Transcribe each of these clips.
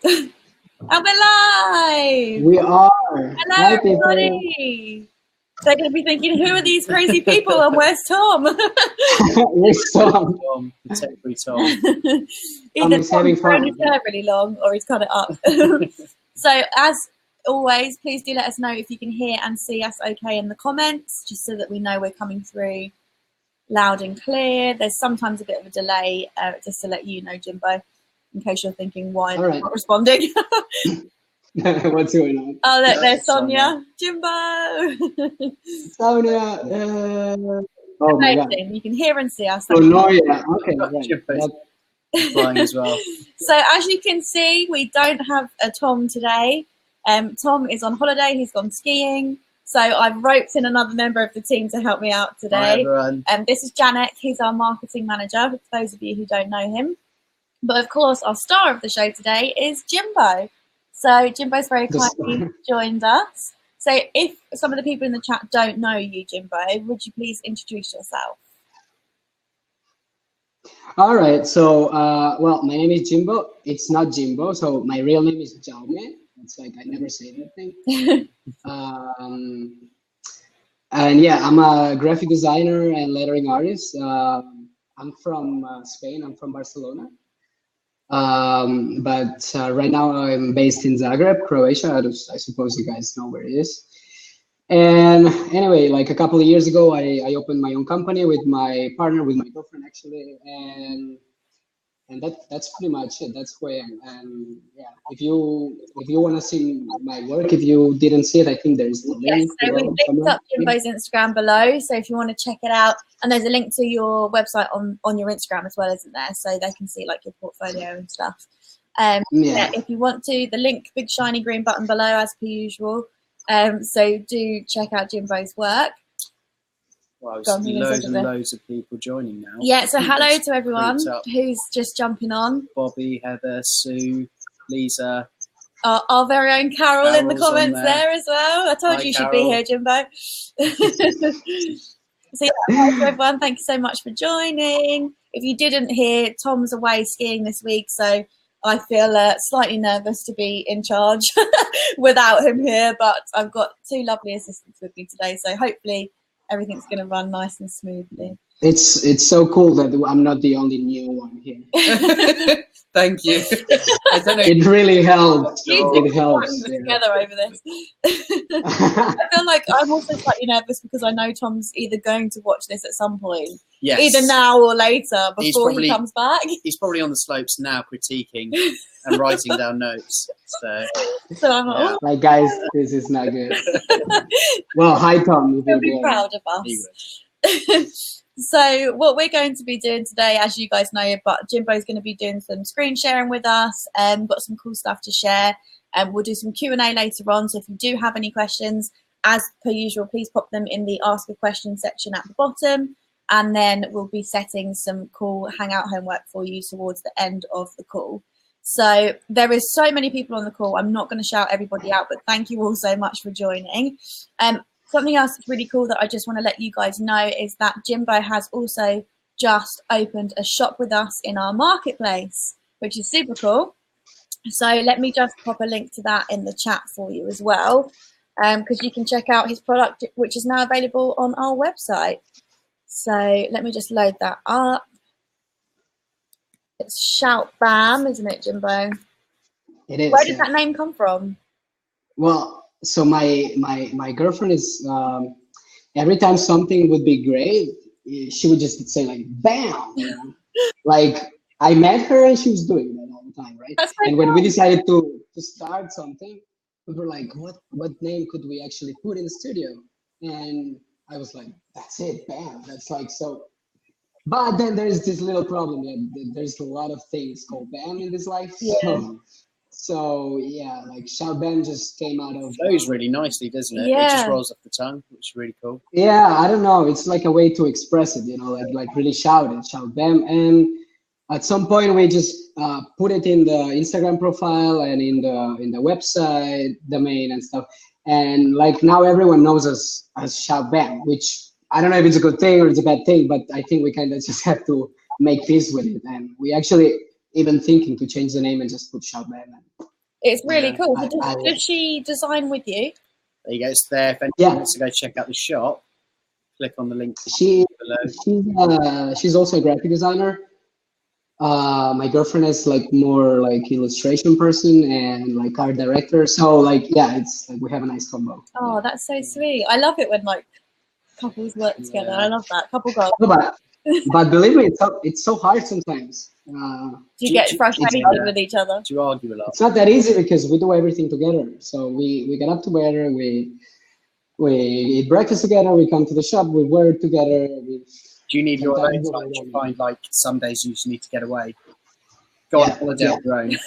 And we're live! We are. Hello, Hi, everybody! So they're going to be thinking, who are these crazy people and where's Tom? Where's Tom? Contemporary Tom. Either Tom's having Tom's grown fun. his hair really long or he's cut it up. So as always, please do let us know if you can hear and see us okay in the comments, just so that we know we're coming through loud and clear. There's sometimes a bit of a delay, just to let you know, Jimbo, in case you're thinking, why am I not responding? What's going on? Oh, look, there's Sonia. Jimbo! Sonia! Oh my God. You can hear and see us. Oh, no, yeah. Okay, right. Flying as well. So as you can see, we don't have a Tom today. Tom is on holiday. He's gone skiing. So I've roped in another member of the team to help me out today. Hi, everyone. This is Janet. He's our marketing manager, for those of you who don't know him. But of course, our star of the show today is Jimbo. So Jimbo's very kindly joined us. So if some of the people in the chat don't know you, Jimbo, would you please introduce yourself? All right. So, well, my name is Jimbo. It's not Jimbo. So my real name is Jaume. It's like I never say anything. And yeah, I'm a graphic designer and lettering artist. I'm from Spain. I'm from Barcelona. But right now I'm based in Zagreb, Croatia. I suppose you guys know where it is. And anyway, like a couple of years ago, I opened my own company with my partner, with my girlfriend actually, and that's pretty much it. That's who I am. And yeah, if you want to see my work, if you didn't see it, I think there's the link. Yes, so we've linked up Jimbo's Instagram below. So if you want to check it out, and there's a link to your website on your Instagram as well, isn't there? So they can see like your portfolio and stuff. Yeah, if you want to, the link, big shiny green button below as per usual. So do check out Jimbo's work. Wow, loads and loads of people joining now. Yeah, so hello to everyone who's just jumping on. Bobby, Heather, Sue, Lisa. Our very own Carol in the comments there as well. I told you should be here, Jimbo. So yeah, hi to everyone. Thank you so much for joining. If you didn't hear, Tom's away skiing this week, so I feel slightly nervous to be in charge without him here, but I've got two lovely assistants with me today, so hopefully everything's going to run nice and smoothly. It's so cool that I'm not the only new one here. Thank you. I don't know. It really helps. It helps. Together over this. I feel like I'm also slightly nervous because I know Tom's either going to watch this at some point, yes, either now or later before he comes back. He's probably on the slopes now, critiquing and writing down notes. So I'm like, like, guys, this is not good. Well, hi, Tom. He'll be proud of us. So what we're going to be doing today, as you guys know, but Jimbo's going to be doing some screen sharing with us, and got some cool stuff to share, and we'll do some Q&A later on. So if you do have any questions, as per usual, please pop them in the ask a question section at the bottom, and then we'll be setting some cool Hangout homework for you towards the end of the call. So there is so many people on the call. I'm not going to shout everybody out, but thank you all so much for joining. Something else that's really cool that I just want to let you guys know is that Jimbo has also just opened a shop with us in our marketplace, which is super cool. So let me just pop a link to that in the chat for you as well, because you can check out his product, which is now available on our website. So let me just load that up. It's Shout Bam, isn't it, Jimbo? It is. Where did that name come from? Well, so my girlfriend is, every time something would be great, she would just say like, bam. Like, I met her and she was doing that all the time, right? And when we decided to start something, we were like, what name could we actually put in the studio? And I was like, that's it, bam. That's like, so. But then there's this little problem. Yeah, there's a lot of things called bam in this life. Yeah. So yeah, like Shout Bam just came out of. Flows really nicely, doesn't it? Yeah. It just rolls off the tongue, which is really cool. Yeah, I don't know. It's like a way to express it, you know, like really shout it, Shout Bam. And at some point we just put it in the Instagram profile and in the website domain and stuff. And like now everyone knows us as Shout Bam, which I don't know if it's a good thing or it's a bad thing, but I think we kind of just have to make peace with it. And we actually even thinking to change the name and just put Shout Bam. It's really Yeah. cool. So does she design with you? There you go. It's there. If anyone Yeah. wants to go check out the shop, click on the link She's below. she's also a graphic designer. My girlfriend is like more like illustration person and like art director. So like yeah, it's like we have a nice combo. Oh, that's so sweet. I love it when like couples work together. Yeah. I love that. Couple goals. No, but believe me, it's so hard sometimes. Do you get frustrated with each other? Do you argue a lot? It's not that easy because we do everything together. So we get up together, we eat breakfast together, we come to the shop, we work together. Do you need your own sometimes time? Do you find like some days you just need to get away? Go on holiday on your own.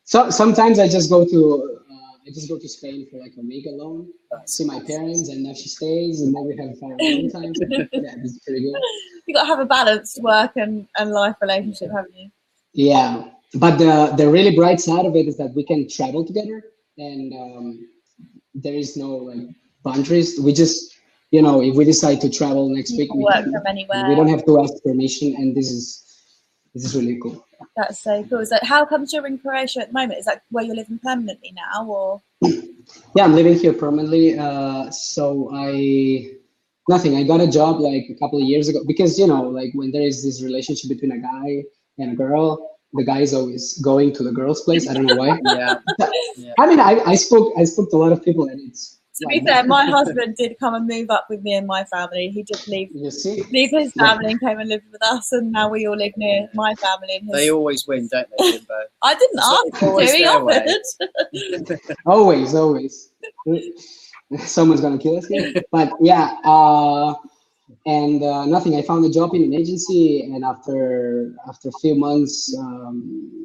So sometimes I just go to Spain for like a week alone, see my parents, and then she stays, and then we have our own time. Yeah, it's pretty good. You got to have a balanced work and life relationship, haven't you? Yeah, but the really bright side of it is that we can travel together, and there is no like boundaries. We just, you know, if we decide to travel next week, we work can, from anywhere. we don't have to ask permission, and this is really cool. That's so cool. So how comes you're in Croatia at the moment? Is that where you're living permanently now, or? Yeah, I'm living here permanently. So nothing. I got a job like a couple of years ago because, you know, like when there is this relationship between a guy and a girl, the guy is always going to the girl's place. I don't know why. Yeah. I mean, I spoke to a lot of people, and it's. To be fair, my husband did come and move up with me and my family. He did leave his family and came and lived with us, and now we all live near my family. And They always win, don't they, Jimbo? I didn't ask him to, he offered. Always. Someone's gonna kill us here. But yeah, and nothing. I found a job in an agency, and after a few months,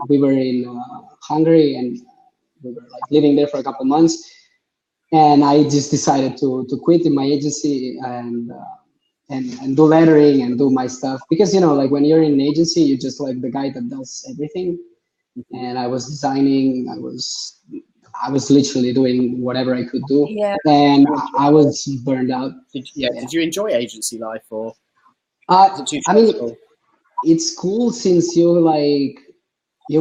we were in Hungary, and we were like living there for a couple of months. And I just decided to quit in my agency and do lettering and do my stuff because, you know, like when you're in an agency, you're just like the guy that does everything. And I was designing. I was literally doing whatever I could do. Yeah. And I was burned out. Did you enjoy agency life, or I mean, it's cool since you're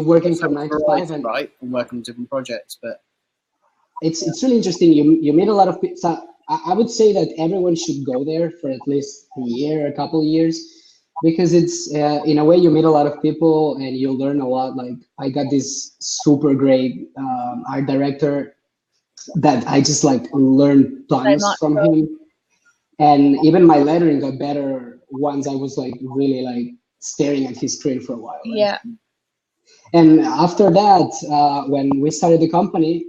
working from 9 to 5 and right, and working on different projects, but. It's really interesting. You meet a lot of people. So I would say that everyone should go there for at least a year, a couple of years, because it's in a way you meet a lot of people and you learn a lot. Like I got this super great art director that I just like learned tons from him, and even my lettering got better once I was like really like staring at his screen for a while. Right? Yeah. And after that, when we started the company.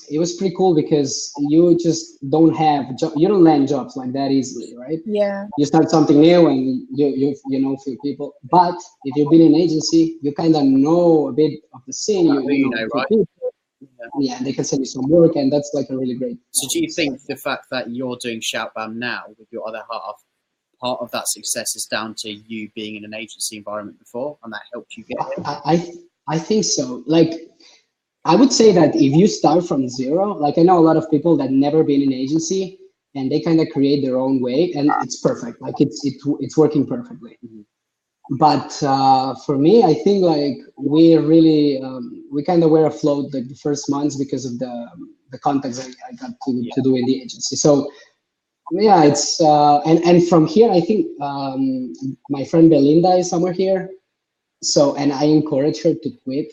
It was pretty cool because you just don't land jobs like that easily, right? Yeah. You start something new and you know a few people, but if you've been in an agency, you kind of know a bit of the scene. You know right? People. Yeah, they can send you some work, and that's like a really great. So, do you think the fact that you're doing Shoutbound now with your other half, part of that success is down to you being in an agency environment before, and that helped you get it? I think so. Like. I would say that if you start from zero, like I know a lot of people that never been in an agency and they kind of create their own way and it's perfect. Like it's working perfectly. Mm-hmm. But for me, I think like we really, we kind of were afloat like the first months because of the contacts I got to do in the agency. So yeah, it's, and from here, I think my friend Belinda is somewhere here. So, and I encourage her to quit.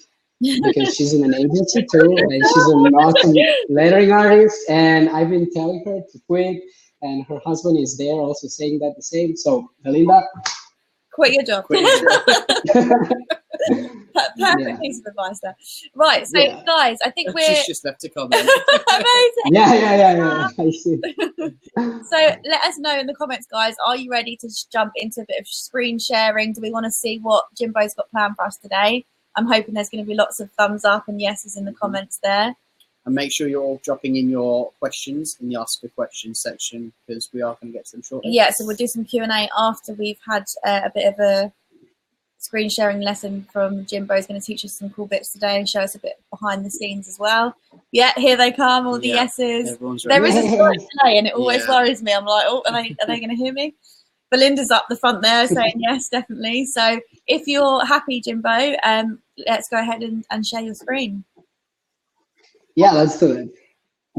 Because she's in an agency too, and she's an awesome lettering artist. And I've been telling her to quit, and her husband is there also saying that the same. So, Belinda, quit your job. Perfect piece of advice there. Right, so guys, I think She's just left a comment. Amazing. Yeah. I see. So let us know in the comments, guys. Are you ready to jump into a bit of screen sharing? Do we want to see what Jimbo's got planned for us today? I'm hoping there's going to be lots of thumbs up and yeses in the comments there. And make sure you're all dropping in your questions in the Ask a Question section because we are going to get to them shortly. Yeah, so we'll do some Q&A after we've had a bit of a screen sharing lesson from Jimbo. He's going to teach us some cool bits today and show us a bit behind the scenes as well. Yeah, here they come, all the yeses. There is a slight delay and it always worries me. I'm like, oh, are they going to hear me? Belinda's up the front there saying yes, definitely. So if you're happy, Jimbo, let's go ahead and share your screen. Yeah, let's do it.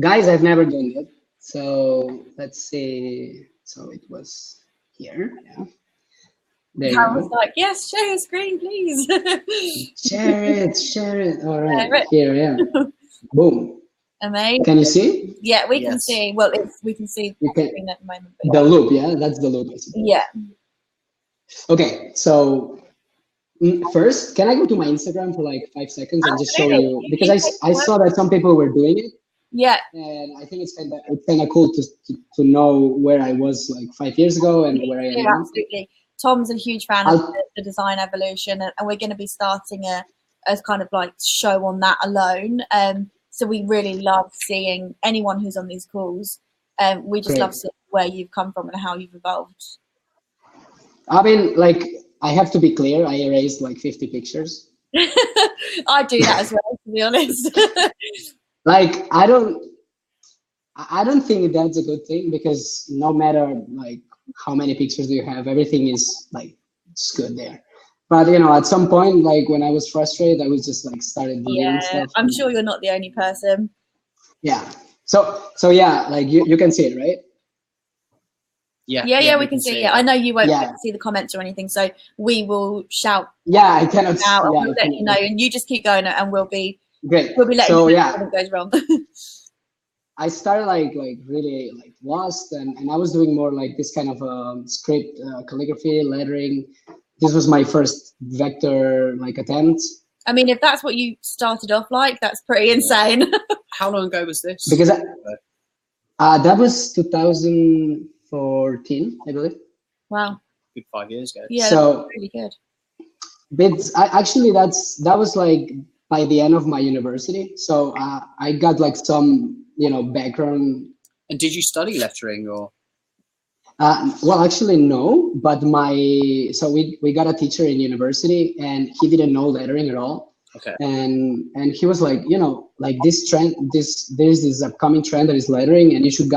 Guys, I've never done it. So let's see. So it was here. Yeah. There you I was go. like, yes, share your screen, please. Share it. All right. Share it. Here I am. Boom. Amazing. Can you see? Yeah, we can Yes. see. Well, we can see You the can, screen at the moment. the loop, yeah? That's the loop, I suppose. Yeah. Okay, so first, can I go to my Instagram for like 5 seconds and just show Absolutely. you? Because I saw that some people were doing it, Yeah. and I think it's kind of cool to know where I was like 5 years ago and where I am Yeah, now. absolutely. Tom's a huge fan of the design evolution, and we're going to be starting a kind of like show on that alone. So we really love seeing anyone who's on these calls. We just Great. love seeing where you've come from and how you've evolved. I mean, like, I have to be clear, I erased like 50 pictures. I do that as well, to be honest. Like, I don't think that's a good thing, because no matter like how many pictures do you have, everything is like, it's good there. But you know, at some point, like when I was frustrated, I was just like started deleting stuff. I'm sure you're not the only person. Yeah. So yeah, like you can see it, right? Yeah, we can see it. I know you won't see the comments or anything, so we will shout. Yeah, I cannot. Out, yeah, and we'll let you know, and you just keep going, and we'll be great. We'll be letting so you know yeah, if something goes wrong. I started like really like lost, and I was doing more like this kind of script, calligraphy, lettering. This was my first vector like attempt. I mean, if that's what you started off like, that's pretty insane. How long ago was this? Because that was 2014, I believe. Wow. Good 5 years ago. Yeah, so that's really good. But actually, that was like by the end of my university. So I got like some background. And did you study lettering or? Well, actually, no. But so we got a teacher in university, and he didn't know lettering at all. Okay. And he was like, like this trend, there's this upcoming trend that is lettering, and you should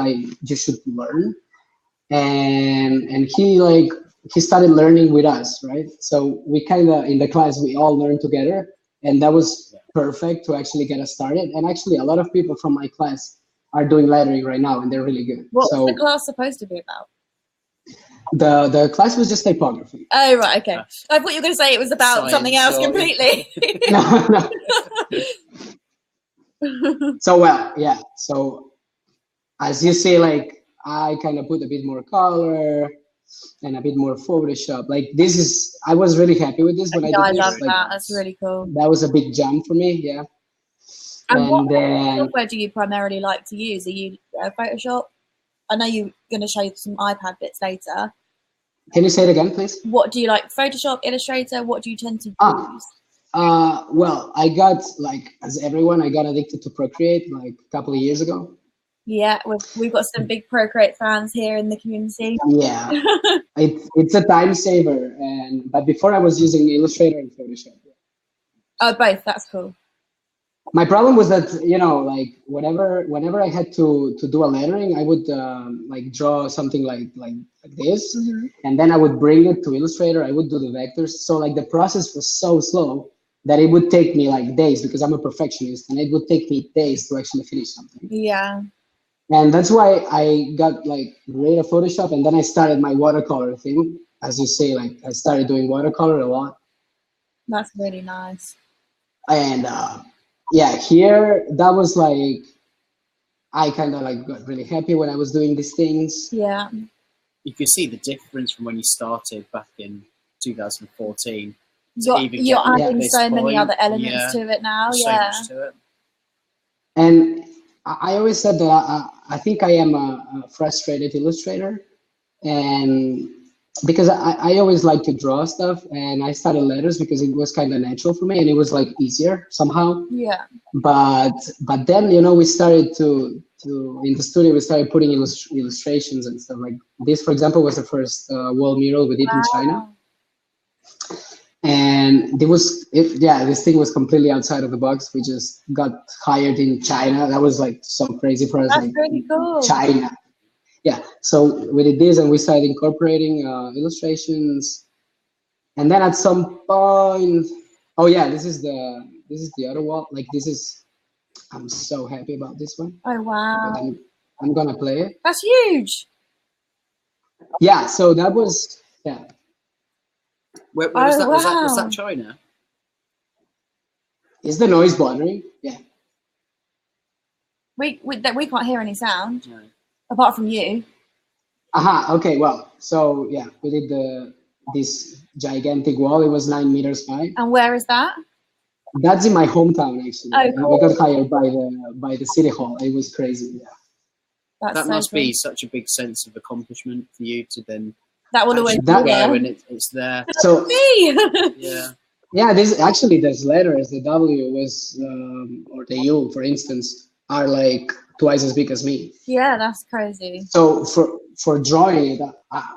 learn. And he started learning with us, right? So we kind of, in the class, we all learned together, and that was perfect to actually get us started. And actually, a lot of people from my class are doing lettering right now, and they're really good. What's the class supposed to be about? The class was just typography. Oh, right, okay. I thought you were going to say it was about something else completely. No. So, well, yeah. So, as you see, like, I kind of put a bit more color and a bit more Photoshop. Like, I was really happy with this when I did this. I love that. That's really cool. That was a big jump for me, yeah. And what software do you primarily like to use? Are you Photoshop? I know you're going to show you some iPad bits later. Can you say it again, please? What do you like? Photoshop, Illustrator? What do you tend to use? Well, I got, like, as everyone, I got addicted to Procreate like a couple of years ago. Yeah, we've got some big Procreate fans here in the community. Yeah, it's a time saver, but before I was using Illustrator and Photoshop. Oh, both. That's cool. My problem was that like whenever I had to do a lettering, I would like draw something like this, and then I would bring it to Illustrator. I would do the vectors. So like the process was so slow that it would take me like days, because I'm a perfectionist, and it would take me days to actually finish something. Yeah. And that's why I got like rid of Photoshop, and then I started my watercolor thing. As you say, like I started doing watercolor a lot. That's really nice. And yeah, here that was like, I kind of like got really happy when I was doing these things. Yeah. You can see the difference from when you started back in 2014. You're adding so many other elements to it now. Yeah. So much to it. And I always said that I think I am a frustrated illustrator, and because I always like to draw stuff, and I started letters because it was kind of natural for me, and it was like easier somehow. Yeah. But then we started to in the studio, we started putting illustrations and stuff like this. For example, was the first wall mural we did in China. And this thing was completely outside of the box. We just got hired in China. That was like so crazy for us. That's like, really cool. China. Yeah. So we did this, and we started incorporating illustrations. And then at some point, Oh yeah, this is the other wall. Like this is, I'm so happy about this one, Oh, wow. but I'm gonna play it. That's huge. Yeah, so that was, yeah. Where was Oh, that? Was wow. that China? Is the noise bothering? Yeah. We can't hear any sound No. apart from you. Aha. Okay. Well, so yeah, we did this gigantic wall. It was 9 meters high. And where is that? That's in my hometown, actually. Oh, And we got hired by the city hall. It was crazy. Yeah. That's That so must cool. be such a big sense of accomplishment for you to then That will always actually be go there. and it's there. So Me. Yeah. yeah, this actually there's letters. The W was or the U, for instance, are like twice as big as me. Yeah, that's crazy. So for drawing it,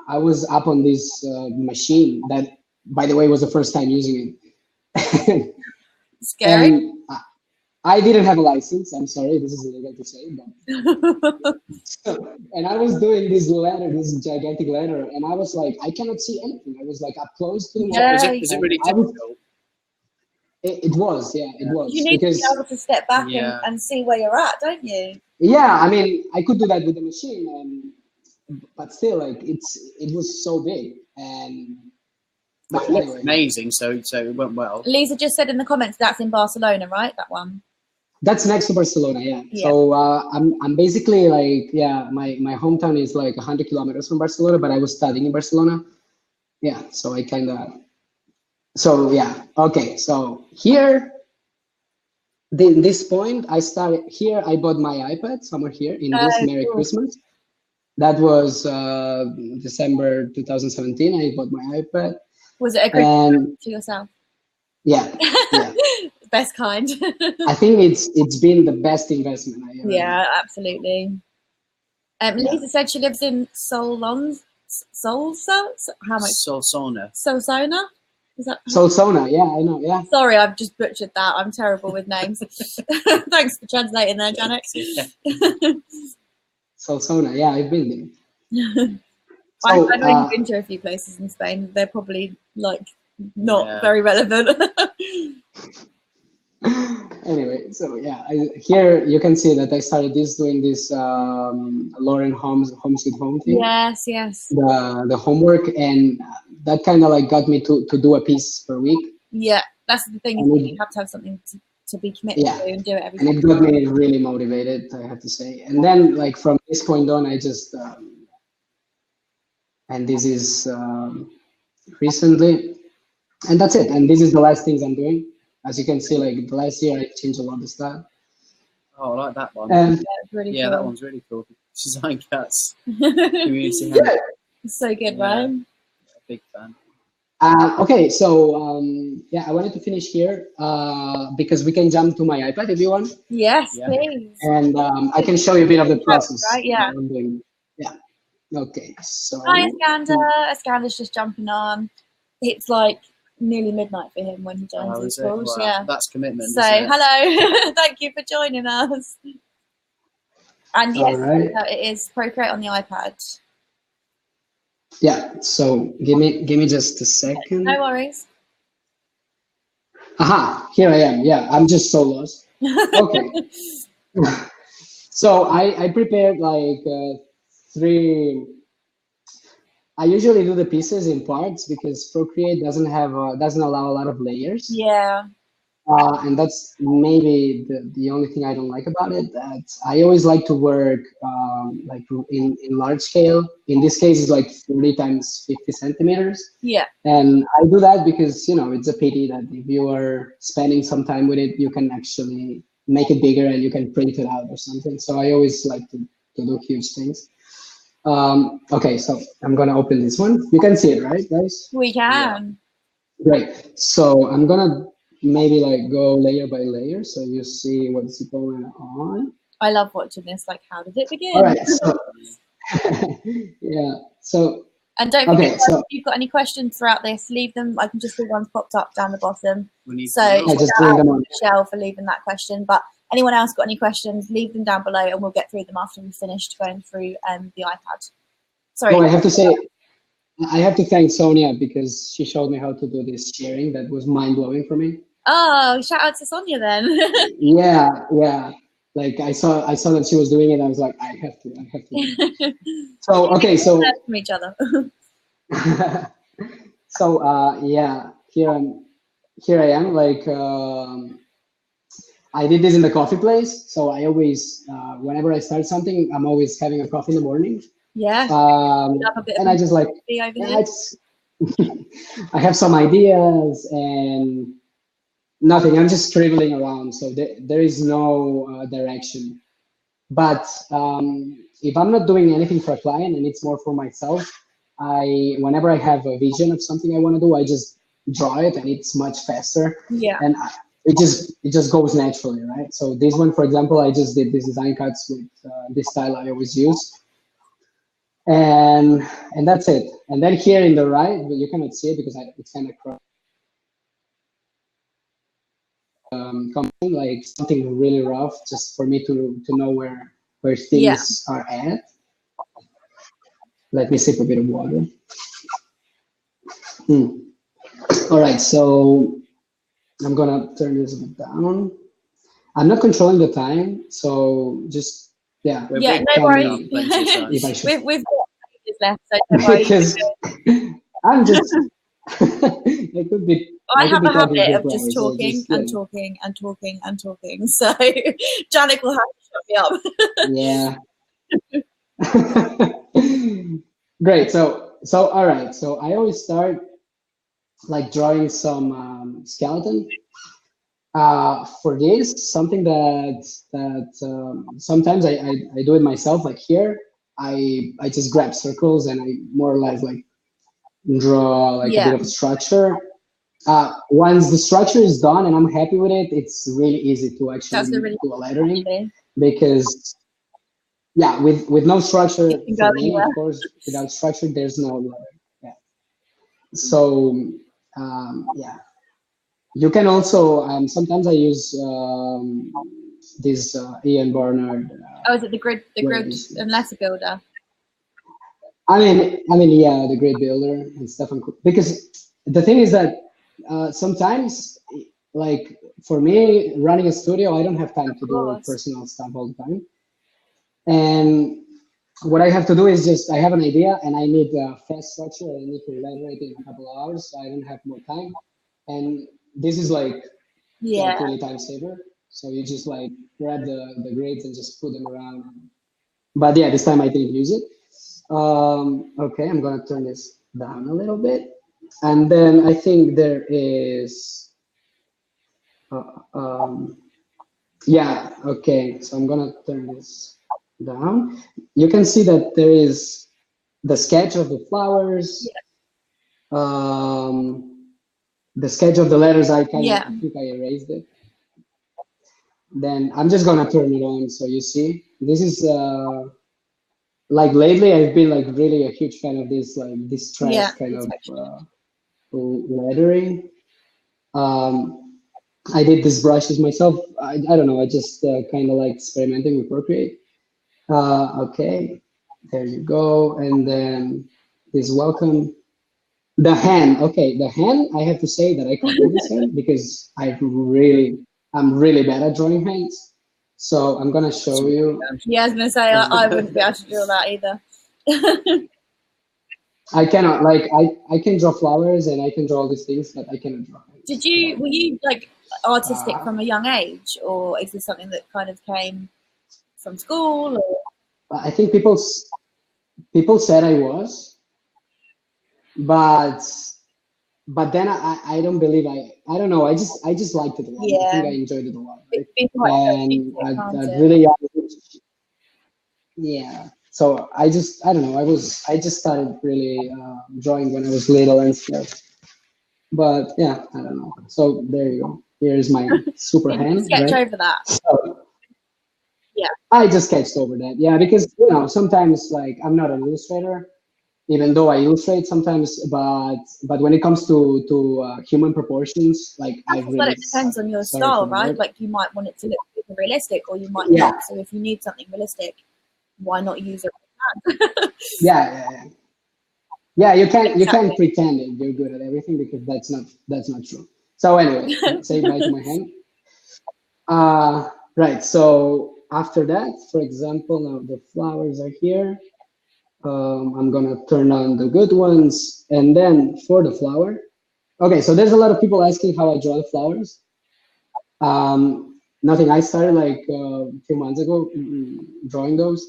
I was up on this machine that, by the way, was the first time using it. Scary. And I didn't have a license. I'm sorry, this is illegal to say, but and I was doing this gigantic letter, and I was like, I cannot see anything. I was like up close to the Yeah. wall. Was it really I was- difficult? It was, yeah, it was. You need to because, be able to step back Yeah. and see where you're at, don't you? yeah, I mean, I could do that with the machine, but still, like, it was so big. And but Well, it looked anyway, amazing, so it went well. Lisa just said in the comments that's in Barcelona, right? That one. that's next to Barcelona, yeah. Yeah. So I'm basically like, yeah, my hometown is like 100 kilometers from Barcelona, but I was studying in Barcelona. Yeah, so I kind of. So yeah, okay. So here, this point, I started here. I bought my iPad somewhere here in this Oh, Merry cool. Christmas. That was December 2017. I bought my iPad, Was it a good and to yourself? yeah, yeah. Best kind. I think it's been the best investment I ever made. Yeah, absolutely. Lisa said she lives in Solsona. How much? Solsona. Solsona? Is that? Solsona, yeah, I know, yeah. Sorry, I've just butchered that. I'm terrible with names. Thanks for translating there, Janet. Solsona, yeah, I've been there. I've So, only been to a few places in Spain. They're probably like not Yeah. very relevant. anyway, so yeah, here you can see that I started doing this Lauren Home Sweet Home thing. Yes, yes. The homework, and that kind of like got me to do a piece per week. Yeah, that's the thing. And You have to have something to be committed Yeah. to and do it every And it got me really motivated, I have to say. And then like from this point on, I just and this is recently, and that's it. And this is the last things I'm doing. As you can see, like the last year, I changed a lot of stuff. Oh, I like that one. And It's really Yeah, cool. that one's really cool. Design Cuts. Community Hangout. It's so good, Yeah. right? Big fan. okay, so yeah, I wanted to finish here because we can jump to my iPad if you want, Yes, Yeah. please. and I can show you a bit of the process. Right, yeah. that I'm doing. Yeah. Okay, so Hi, Iskander. Iskander's just jumping on. It's like nearly midnight for him when he joins Oh, his is it? calls. Wow, Yeah. that's commitment. So, isn't it? hello. Thank you for joining us. And yes, All right. it is Procreate on the iPad. yeah, so give me just a second. No worries. Aha, here I am. Yeah, I'm just so lost. Okay. So I prepared like three. I usually do the pieces in parts because Procreate doesn't allow a lot of layers. Yeah. And that's maybe the only thing I don't like about it. That I always like to work like in large scale. In this case, it's like 30 times 50 centimeters. Yeah. And I do that because, it's a pity that if you are spending some time with it, you can actually make it bigger and you can print it out or something. So I always like to do huge things. Okay, so I'm going to open this one. You can see it, right, guys? We can. Great. So I'm going to maybe like go layer by layer so you see what's going on. I love watching this. Like, how did it begin? All right. So, yeah. So, And don't forget, Okay, so- if you've got any questions throughout this, leave them. I can just see one's popped up down the bottom. We need So to know. I just shout bring out them to on. Michelle for leaving that question. But anyone else got any questions, leave them down below and we'll get through them after we've finished going through the iPad. Sorry. Oh, I have to say, I have to thank Sonia because she showed me how to do this sharing. That was mind blowing for me. Oh, shout out to Sonia then. Yeah, yeah. Like I saw that she was doing it. I was like, I have to do it. So okay, so from each other. so yeah, here I am. Like I did this in the coffee place. So I always, whenever I start something, I'm always having a coffee in the morning. Yeah. And I just like, yeah, I have some ideas and nothing. I'm just scribbling around. So there is no direction. But if I'm not doing anything for a client and it's more for myself, whenever I have a vision of something I want to do, I just draw it and it's much faster. Yeah. And it just goes naturally, right? So this one, for example, I just did these design cuts with this style I always use. And that's it. And then here in the right, you cannot see it because it's kind of cropped. Like something really rough, just for me to know where things are at. Let me sip a bit of water. All right, so I'm gonna turn this a bit down. I'm not controlling the time, so just no worries. If I should. We've got pages left, so don't worry. Because I'm just. It could be. I have a habit of just talking and talking and talking and talking. So Janik will have to shut me up. Yeah. Great. So all right. So I always start like drawing some skeleton. For this, something that sometimes I do it myself. Like here, I just grab circles and I more or less like draw like a bit of a structure. Once the structure is done and I'm happy with it, it's really easy to actually do a lettering because with no structure for me, of course, without structure there's no letter. Yeah. So you can also sometimes I use this Ian Barnard. Is it the grid and letter builder? I mean, yeah, the grid builder and stuff. Because the thing is that sometimes, like for me, running a studio, I don't have time to do personal stuff all the time. And what I have to do is just I have an idea and I need a fast structure. I need to elaborate in a couple of hours, so I don't have more time. And this is like really time saver. So you just like grab the grids and just put them around. But yeah, this time I didn't use it. Okay, I'm gonna turn this down a little bit. And then I think there is, okay, so I'm gonna turn this down. You can see that there is the sketch of the flowers, the sketch of the letters. I think I erased it. Then I'm just gonna turn it on so you see. This is like lately I've been like really a huge fan of this like distressed kind of lettering. I did these brushes myself. I don't know. I just kind of like experimenting with Procreate. Okay, there you go. And then this welcome. The hand. Okay, the hand. I have to say that I can't do this hand because I'm really bad at drawing hands. So I'm gonna show you. Yeah, I was gonna say I wouldn't be able to draw that either. I cannot, like, I can draw flowers and I can draw all these things, but I cannot draw. Were you like artistic from a young age, or is this something that kind of came from school? Or? I think people said I was, but then I don't believe I don't know. I just liked it a lot. I think I enjoyed it a lot. Right? And I really, So I don't know. I just started really drawing when I was little and stuff. But yeah, I don't know. So there you go. Here's my super hand. Sketch over that. So, I just sketched over that. Yeah, because sometimes like I'm not an illustrator, even though I illustrate sometimes. But when it comes to human proportions, like it depends on your style, right? Like you might want it to look realistic, or you might not. So if you need something realistic, why not use it? Yeah, you can't pretend that you're good at everything because that's not true. So anyway, say bye to my hand. Right. So after that, for example, now the flowers are here. I'm gonna turn on the good ones, and then for the flower. Okay, so there's a lot of people asking how I draw the flowers. Nothing. I started like a few months ago drawing those,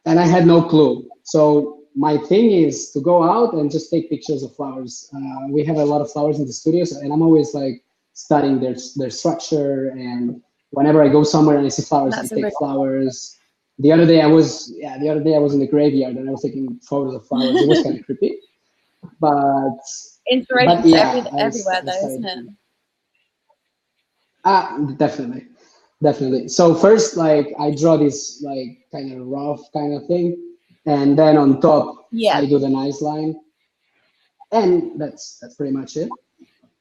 and I had no clue. So my thing is to go out and just take pictures of flowers. We have a lot of flowers in the studios, and I'm always like studying their structure. And whenever I go somewhere and I see flowers, I take flowers. The other day I was in the graveyard and I was taking photos of flowers. It was kind of creepy, but inspiration yeah, everywhere though, isn't it? Definitely. So first, like I draw this like kind of rough kind of thing, and then on top I do the nice line, and that's pretty much it.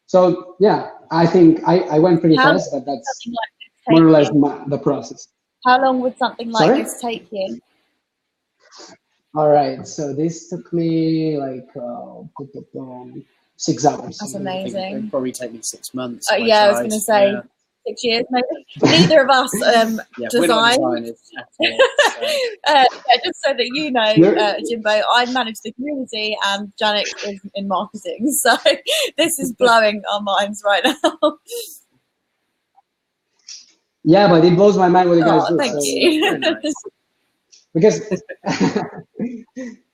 So yeah, I think I went pretty fast, but that's more or less the process. How long would something like this take you? All right, so this took me like 6 hours. That's amazing. It'd probably take me 6 months. Yeah, I was going to say 6 years maybe. Neither of us design. Just so that you know, Jimbo, I manage the community and Janet is in marketing. So this is blowing our minds right now. Yeah, but it blows my mind what you guys do. Thank you. Nice. Because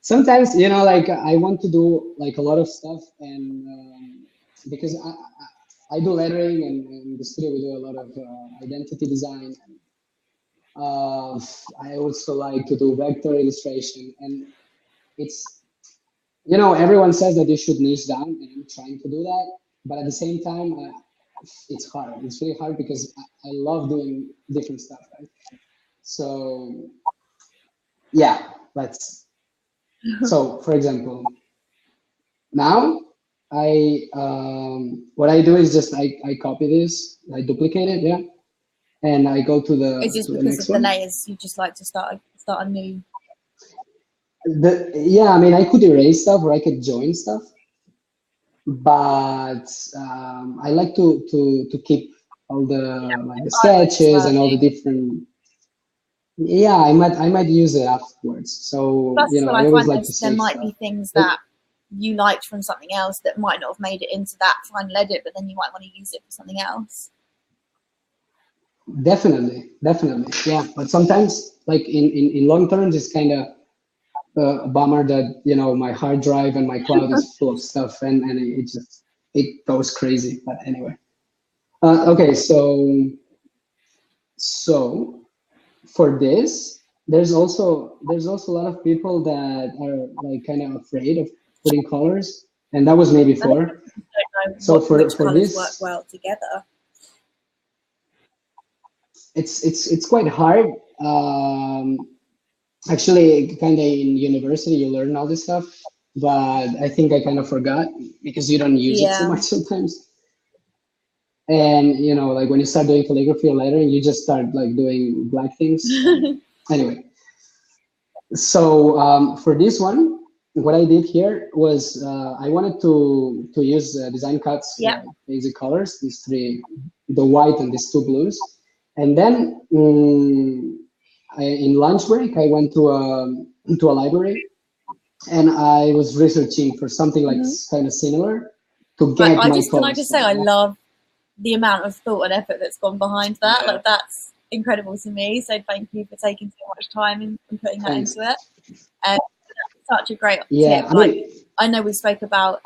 sometimes, you know, like I want to do like a lot of stuff, and because I do lettering, and in the studio we do a lot of identity design. I also like to do vector illustration, and it's, you know, everyone says that you should niche down, and I'm trying to do that, but at the same time, it's hard. It's really hard because I love doing different stuff, right? So yeah, so for example, now what I do is just I copy this, I duplicate it, yeah, and I go to the. Is this because of the layers? You just like to start a new. Yeah, I mean, I could erase stuff or I could join stuff, but I like to keep all the sketches and all the different. Yeah, I might use it afterwards. So that's you know, what I always like to there might be things that you liked from something else that might not have made it into that final edit, but then you might want to use it for something else. Definitely, yeah. But sometimes, like in long terms, it's kind of a bummer that, you know, my hard drive and my cloud is full of stuff, and it goes crazy. But anyway, okay, so for this, there's also a lot of people that are like kind of afraid of putting colors, and that was me before. So for this, work well together. It's quite hard. Actually, kind of in university, you learn all this stuff, but I think I kind of forgot because you don't use it so much sometimes. And, you know, like when you start doing calligraphy or lettering, you just start like doing black things. Anyway, so for this one, what I did here was I wanted to use design cuts, basic colors, these three, the white and these two blues. And then in lunch break, I went to a library, and I was researching for something like kind of similar to get my colors. Can I just say, I love the amount of thought and effort that's gone behind that. Yeah. Like, that's incredible to me. So thank you for taking so much time and putting that into it. Such a great tip. Like, I know we spoke about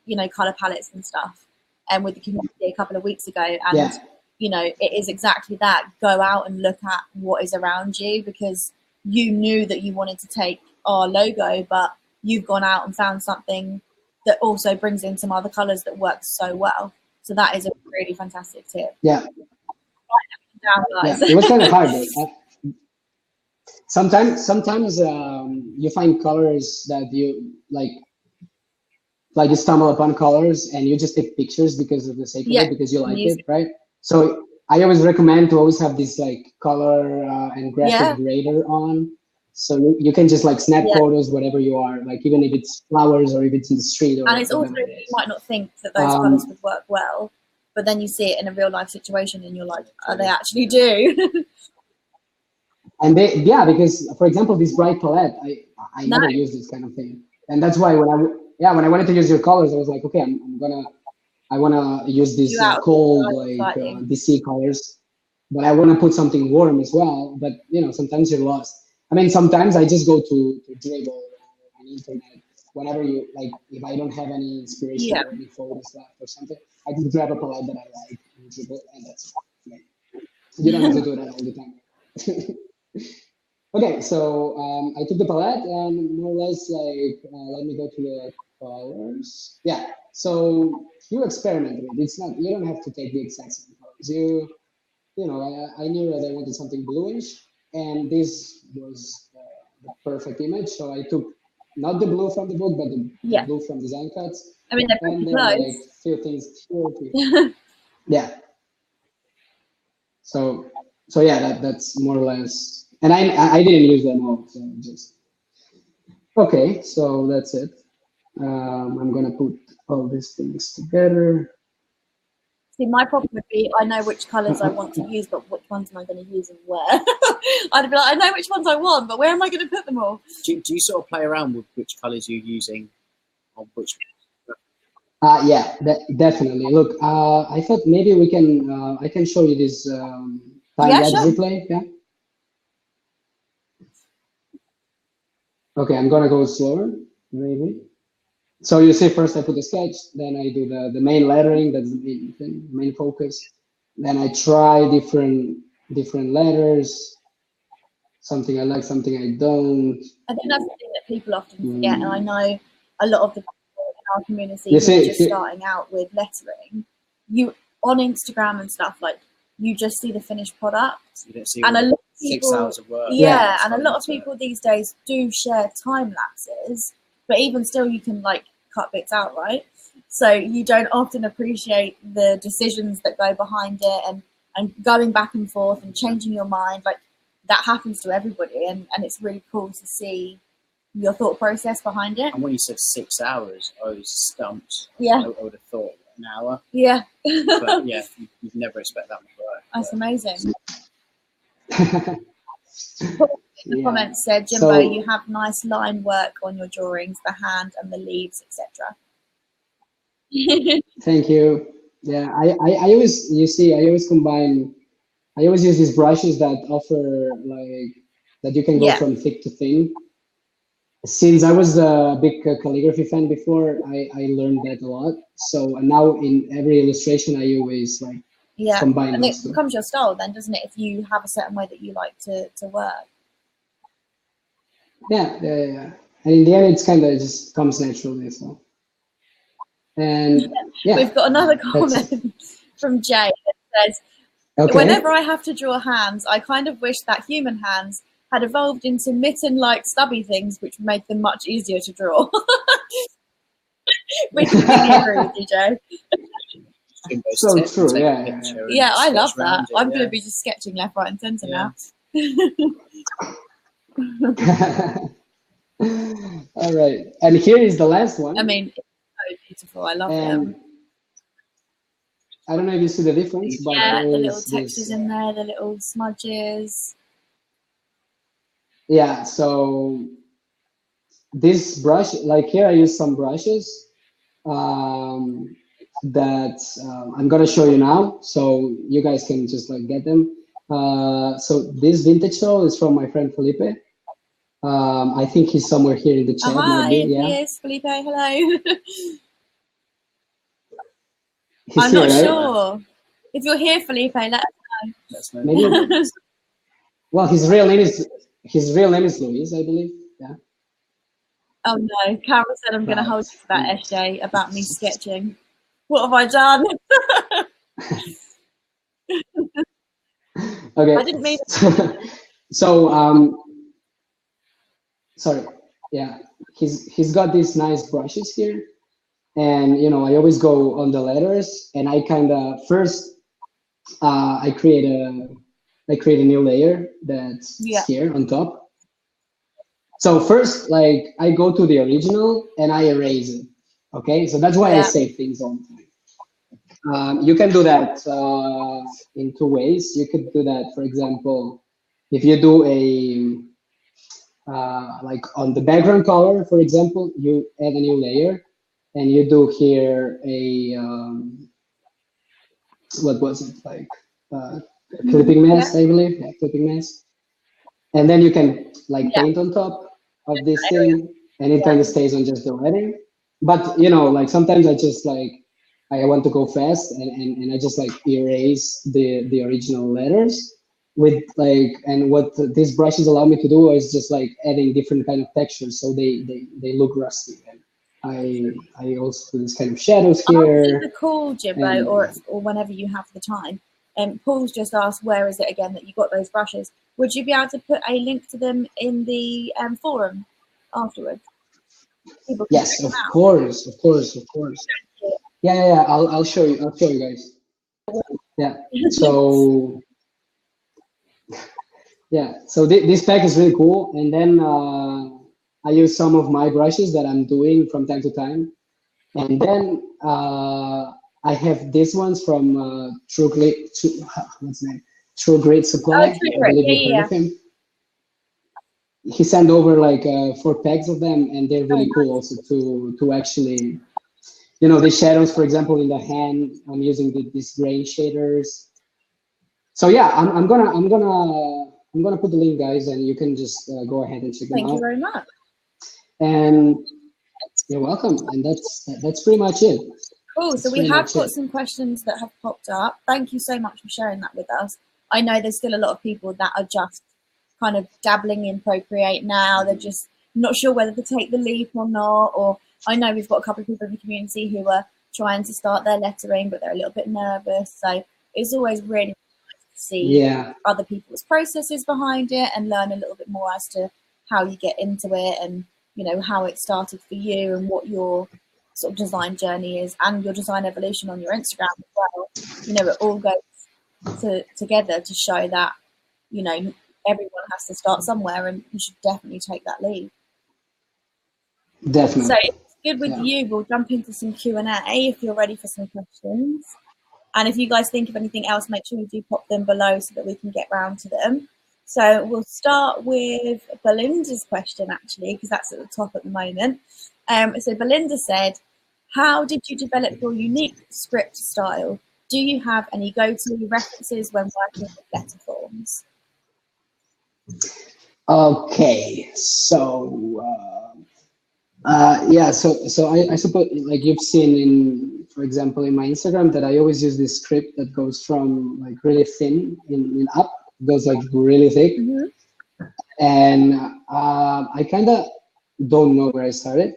you know, color palettes and stuff, and with the community a couple of weeks ago, and you know, it is exactly that. Go out and look at what is around you, because you knew that you wanted to take our logo, but you've gone out and found something that also brings in some other colors that work so well. So that is a really fantastic tip. Yeah. It was kind of hard. Sometimes you find colors that you like you stumble upon colors and you just take pictures because of the sake of it, because you like it, right? So I always recommend to always have this like color and graphic grader on, So you can just like snap Yeah. photos wherever you are, like even if it's flowers or if it's in the street or And it's also, whatever it you is. might not think that those colours would work well, but then you see it in a real life situation and you're like, oh, they actually do. And because for example, this bright palette, I No. never use this kind of thing, and that's why when I wanted to use your colors, I was like, okay, I wanna use these You out of cold the like slightly. DC colors, but I want to put something warm as well. But sometimes you're lost. I mean, sometimes I just go to Dribble or on internet, whenever you like. If I don't have any inspiration Yeah. or any photos left or something, I just grab a palette that I like and Dribble, and that's it. You don't have to do that all the time. Okay, so I took the palette and more or less like let me go to the colors. Yeah, so you experiment with it. It's not, you don't have to take the exact same colors. I knew that I wanted something bluish, and this was the perfect image. So I took not the blue from the book, but the blue from Design Cuts. I mean, they're pretty And then close. like few things here. Yeah. So yeah, that's more or less. And I didn't use them all, so just okay. So that's it. I'm gonna put all these things together. See, my problem would be I know which colours I want to use, but which ones am I going to use and where? I'd be like, I know which ones I want, but where am I going to put them all? Do you sort of play around with which colours you're using on which? Yeah, definitely. Look, I thought maybe we can. I can show you this time-lapse replay. Yeah. Okay, I'm gonna go slower, maybe. So you see, first I put the sketch, then I do the main lettering. That's the main thing, main focus. Then I try different letters. Something I like, something I don't. I think that's the thing that people often forget, and I know a lot of the people in our community You who see, are just starting out with lettering. You on Instagram and stuff, like you just see the finished product, You don't see and a lot of 6 people, hours of work. yeah, and a lot of people these days do share time lapses, but even still, you can like cut bits out, right? So you don't often appreciate the decisions that go behind it, and going back and forth and changing your mind, like that happens to everybody, and it's really cool to see your thought process behind it. And when you said 6 hours, I was stumped. Yeah. I would have thought an hour. Yeah. But yeah, you'd never expect that much work. That's amazing. The Yeah. comments said, Jimbo, you have nice line work on your drawings, the hand and the leaves, etc. Thank you. Yeah, I always, you see, I always combine, I always use these brushes that offer like, that you can go from thick to thin. Since I was a big calligraphy fan before, I learned that a lot. So now in every illustration, I always like combine and those it two. becomes your style then, doesn't it? If you have a certain way that you like to work. Yeah. And in the end, it's kind of just comes naturally. So, and yeah, we've got another comment from Jay that says, whenever I have to draw hands, I kind of wish that human hands had evolved into mitten-like stubby things, which make them much easier to draw. We completely agree with you, Jay. So true, yeah. Yeah, I love that. I'm going to be just sketching left, right, and centre now. All right, and here is the last one. I mean, it's so beautiful. I love them. I don't know if you see the difference, but yeah, the little textures in there, the little smudges. Yeah, so this brush, like here, I use some brushes that I'm gonna show you now, so you guys can just like get them. So this vintage soul is from my friend Felipe. I think he's somewhere here in the chat. Hi, yeah. Yes, Felipe. Hello. He's I'm here, not right? sure. If you're here, Felipe, let us know. Maybe. Well, his real name is Luis, I believe. Yeah. Oh no, Carol said I'm going to hold you to that, SJ, about me sketching. What have I done? Okay. I didn't mean So, sorry. Yeah, he's got these nice brushes here, and I always go on the letters, and I kind of first I create a new layer that's here on top, So first, like I go to the original and I erase it. Okay, so that's why I Yeah. save things all the time. You can do that in two ways. You could do that, for example, if you do a like on the background color, for example, you add a new layer, and you do here a what was it like clipping mask, I believe, yeah, clipping mask, and then you can like paint on top of this thing, and it kind of stays on just the lettering. But you know, like sometimes I just like I want to go fast, and I just like erase the original letters with like, and what these brushes allow me to do is just like adding different kind of textures so they look rusty. And I also do this kind of shadows here. After the call, Jimbo, and, or whenever you have the time. Paul's just asked, where is it again that you got those brushes? Would you be able to put a link to them in the forum afterwards? People can Yes, check of them out. course, of course, of course. Yeah. I'll show you. I'll show you guys. Yeah. So yeah. So this pack is really cool, and then I use some of my brushes that I'm doing from time to time, and then I have these ones from what's his name? True Great Supply. Oh, true, I believe you heard yeah. of him. He sent over like 4 packs of them, and they're really cool also to actually, you know, the shadows, for example, in the hand, I'm using these gray shaders. So yeah, I'm gonna put the link, guys, and you can just go ahead and check them out. Thank you very much. And you're welcome. And that's pretty much it. Cool. So we have got some questions that have popped up. Thank you so much for sharing that with us. I know there's still a lot of people that are just kind of dabbling in Procreate now. They're just not sure whether to take the leap or not. Or I know we've got a couple of people in the community who are trying to start their lettering, but they're a little bit nervous. So it's always really nice to see other people's processes behind it and learn a little bit more as to how you get into it and, you know, how it started for you and what your sort of design journey is and your design evolution on your Instagram as well. You know, it all goes together to show that, you know, everyone has to start somewhere and you should definitely take that lead. Definitely. So if it's good with you, we'll jump into some Q&A if you're ready for some questions. And if you guys think of anything else, make sure you do pop them below so that we can get round to them. So we'll start with Belinda's question, actually, because that's at the top at the moment. So Belinda said, how did you develop your unique script style? Do you have any go-to references when working with letter forms? Okay, so so I suppose like you've seen in, for example, in my Instagram that I always use this script that goes from like really thin in up, goes like really thick, and I kind of don't know where I started.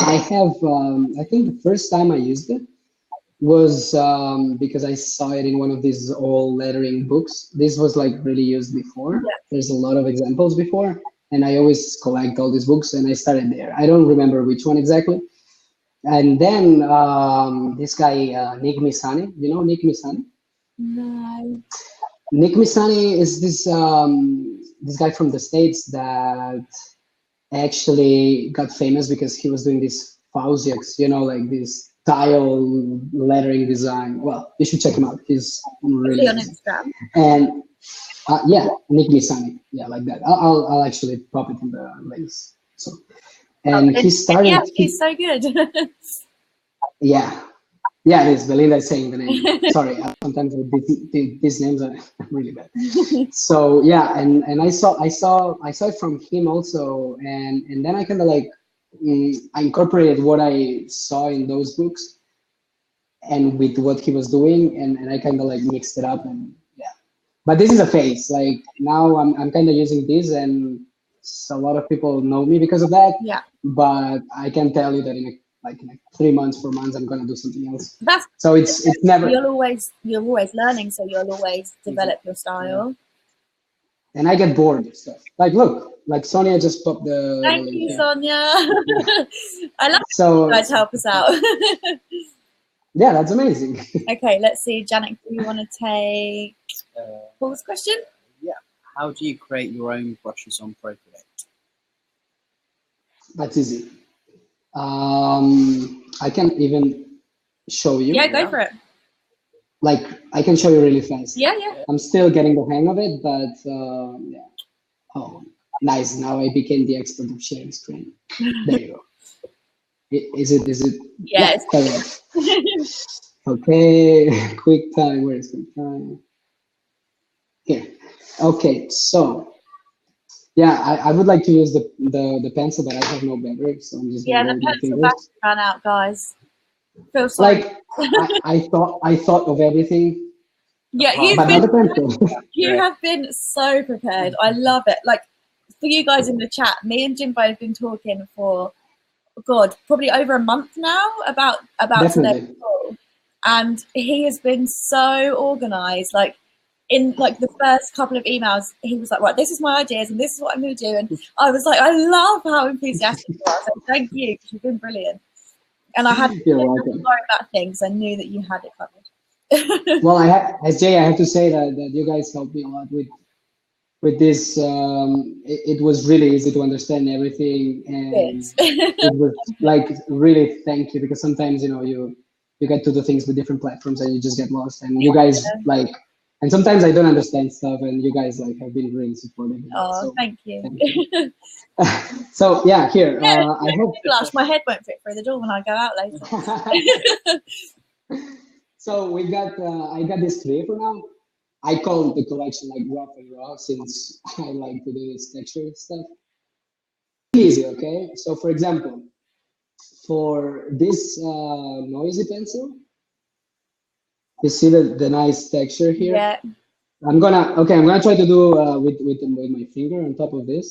I have I think the first time I used it was because I saw it in one of these old lettering books. This was like really used before. There's a lot of examples before, and I always collect all these books, and I started there. I don't remember which one exactly. And then this guy Nick Misani, you know Nick Misani? No. Nick Misani is this this guy from the States that actually got famous because he was doing this Fausiacs, you know, like this tile lettering design. Well, you should check him out. He's really on Instagram. And yeah, Nick Misani, yeah, like that. I'll actually pop it in the links. So, and he started. Yeah, he's so good. Yeah, it is. Belinda is saying the name. Sorry, sometimes these names are really bad. So yeah, and I saw it from him also, and then I kind of like I incorporated what I saw in those books and with what he was doing, and I kind of like mixed it up, and yeah. But this is a phase. Like now I'm kind of using this, and a lot of people know me because of that. Yeah. But I can tell you that in 3 months, 4 months, I'm gonna do something else. So it's never. You're always learning, so you'll always develop your style. And I get bored of stuff. Like look, like Sonia just popped the. Thank you, Sonia. I love you guys help us out. Yeah, that's amazing. Okay, let's see, Janet. Do you want to take Paul's question? Yeah. how do you create your own brushes on Procreate? That's easy. I can even show you. Yeah, go for it. Like, I can show you really fast. Yeah. I'm still getting the hang of it, but yeah. Oh, nice. Now I became the expert of sharing screen. There you go. Is it? Yeah. Correct. Okay, QuickTime. Where is QuickTime? Here. Okay, so yeah, I would like to use the pencil, but I have no battery, so I'm just Yeah, gonna the hold my pencil fingers. battery ran out, guys. Feel sorry. Like I thought of everything, Yeah, but not the pencil. you have been so prepared. I love it. Like, for you guys in the chat, me and Jimbo have been talking for, God, probably over a month now about today's Definitely. call, and he has been so organised. Like, in like the first couple of emails, he was like, "Right, this is my ideas, and this is what I'm going to do." And I was like, "I love how enthusiastic you are. So thank you, because you've been brilliant." And I had You're to welcome. worry about things. I knew that you had it covered. Well, as Jay, I have to say that you guys helped me a lot with this. It was really easy to understand everything, and it was like really thank you, because sometimes you get to do things with different platforms and you just get lost, and you guys like, and sometimes I don't understand stuff, and you guys like have been really supportive. Oh, So, thank you. thank you. So yeah, here I hope. Gosh, my head won't fit through the door when I go out later. So we got I got this tray for now. I call the collection like rough and raw, since I like to do this texture stuff. Easy, okay? So for example, for this noisy pencil, you see the nice texture here? Yeah. I'm gonna try to do with my finger on top of this.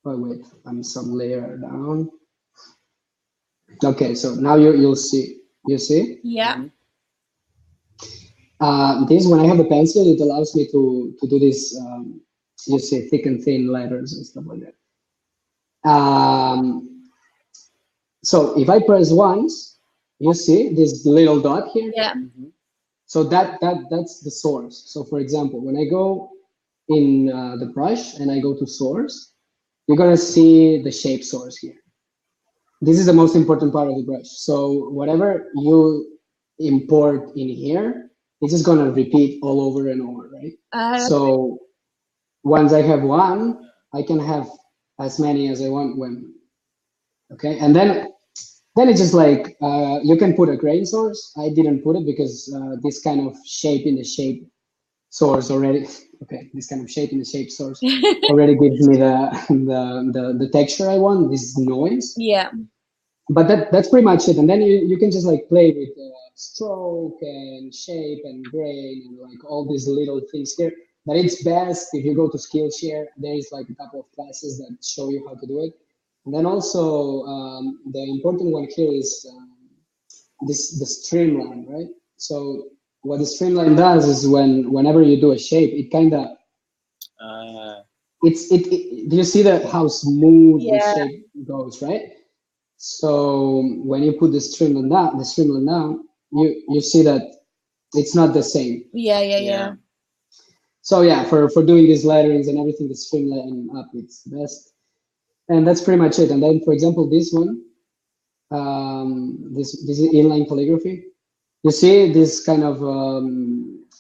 Oh wait, I'm some layer down. Okay, so now you'll see. You see? Yeah. This, when I have the pencil, it allows me to do this, you see, thick and thin letters and stuff like that. So if I press once, you see this little dot here? Yeah. So that's the source. So for example, when I go in the brush and I go to source, you're gonna see the shape source here. This is the most important part of the brush. So whatever you import in here, it's just gonna repeat all over and over, right? So once I have one, I can have as many as I want when, okay? And then it's just like, you can put a grain source. I didn't put it because this kind of shape in the shape source already, okay, this kind of shape in the shape source already gives me the texture I want, this noise. Yeah. But that's pretty much it. And then you can just like play with stroke and shape and grain and like all these little things here. But it's best if you go to Skillshare. There is like a couple of classes that show you how to do it. And then also the important one here is the streamline, right? So what the streamline does is whenever you do a shape, it kind of do you see how smooth the shape goes, right? So when you put the streamline down, you see that it's not the same. Yeah. So yeah, for doing these letterings and everything, the streamline up, it's best. And that's pretty much it. And then, for example, this one, this is inline calligraphy. You see this kind of,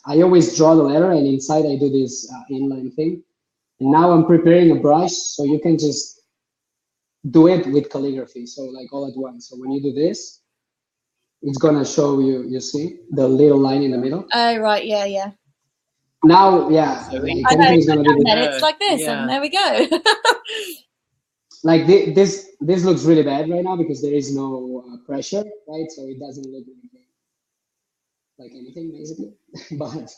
I always draw the letter and inside I do this inline thing. And now I'm preparing a brush, so you can just do it with calligraphy. So like all at once. So when you do this, it's gonna show you, you see the little line in the middle. Oh, right. Yeah. Now, yeah, So I know, is gonna be and then it's like this, and there we go. Like this looks really bad right now because there is no pressure, right? So it doesn't look like anything basically. but